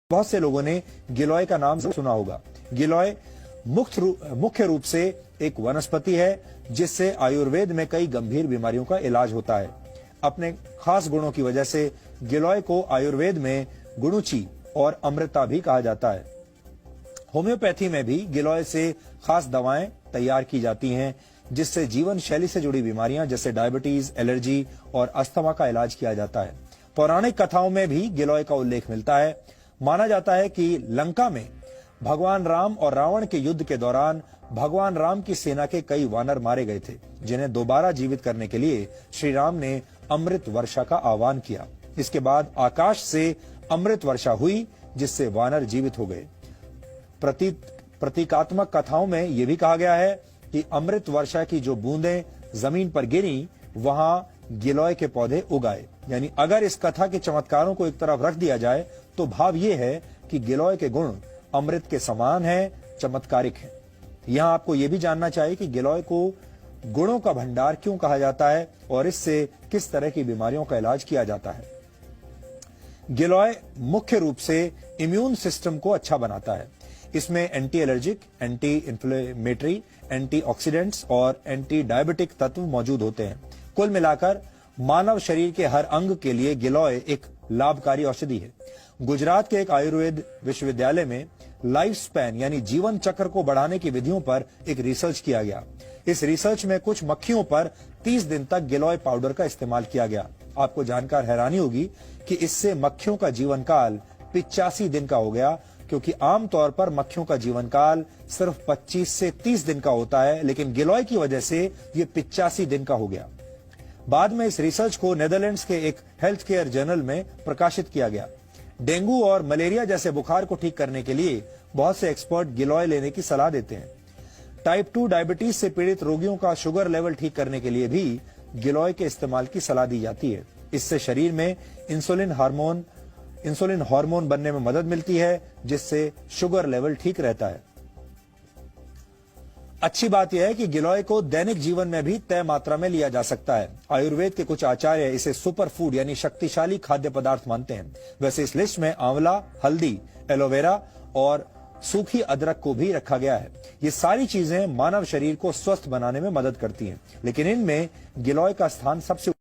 बहुत से लोगों ने गिलोय का नाम सुना होगा। गिलोय मुख्य रूप से एक वनस्पति है जिससे आयुर्वेद में कई गंभीर बीमारियों का इलाज होता है। अपने खास गुणों की वजह से गिलोय को आयुर्वेद में गुणुची और अमृता भी कहा जाता है। होम्योपैथी में भी गिलोय से खास दवाएं तैयार की जाती हैं जिससे जीवन शैली से जुड़ी बीमारियां जैसे डायबिटीज, एलर्जी और अस्थमा का इलाज किया जाता है। पौराणिक कथाओं में भी गिलोय का उल्लेख मिलता है। माना जाता है कि लंका में भगवान राम और रावण के युद्ध के दौरान भगवान राम की सेना के कई वानर मारे गए थे, जिन्हें दोबारा जीवित करने के लिए श्री राम ने अमृत वर्षा का आह्वान किया। इसके बाद आकाश से अमृत वर्षा हुई जिससे वानर जीवित हो गए। प्रतीकात्मक कथाओं में यह भी कहा गया है कि अमृत वर्षा की जो बूंदें जमीन पर गिरी वहां गिलोय के पौधे उगाए। यानी अगर इस कथा के चमत्कारों को एक तरफ रख दिया जाए तो भाव यह है कि गिलोय के गुण अमृत के समान हैं, चमत्कारिक हैं। यहां आपको यह भी जानना चाहिए कि गिलोय को गुणों का भंडार क्यों कहा जाता है और इससे किस तरह की बीमारियों का इलाज किया जाता है। गिलोय मुख्य रूप से इम्यून सिस्टम को अच्छा बनाता है। इसमें anti allergic, anti inflammatory, antioxidants और एंटी डायबिटिक तत्व मौजूद होते हैं। कुल मिलाकर मानव शरीर के हर अंग के लिए गिलोय एक लाभकारी औषधि है। गुजरात के एक आयुर्वेद विश्वविद्यालय में लाइफ स्पैन यानी जीवन चक्र को बढ़ाने की विधियों पर एक रिसर्च किया गया। इस रिसर्च में कुछ मक्खियों पर 30 दिन तक गिलोय पाउडर का इस्तेमाल किया गया। आपको जानकर हैरानी होगी कि इससे मक्खियों का जीवन काल 85 दिन का हो गया, क्योंकि आमतौर पर मक्खियों का जीवन काल सिर्फ 25 से 30 दिन का होता है, लेकिन गिलोय की वजह से ये 85 दिन का हो गया। बाद में इस रिसर्च को नेदरलैंड्स के एक हेल्थ केयर जर्नल में प्रकाशित किया गया। डेंगू और मलेरिया जैसे बुखार को ठीक करने के लिए बहुत से एक्सपर्ट गिलोय लेने की सलाह देते हैं। टाइप 2 डायबिटीज से पीड़ित रोगियों का शुगर लेवल ठीक करने के लिए भी गिलोय के इस्तेमाल की सलाह दी जाती है। इससे शरीर में इंसुलिन हार्मोन बनने में मदद मिलती है, जिससे शुगर लेवल ठीक रहता है। अच्छी बात यह है कि गिलोय को दैनिक जीवन में भी तय मात्रा में लिया जा सकता है। आयुर्वेद के कुछ आचार्य इसे सुपर फूड यानी शक्तिशाली खाद्य पदार्थ मानते हैं। वैसे इस लिस्ट में आंवला, हल्दी, एलोवेरा और सूखी अदरक को भी रखा गया है। ये सारी चीजें मानव शरीर को स्वस्थ बनाने में मदद करती हैं, लेकिन इनमें गिलोय का स्थान सबसे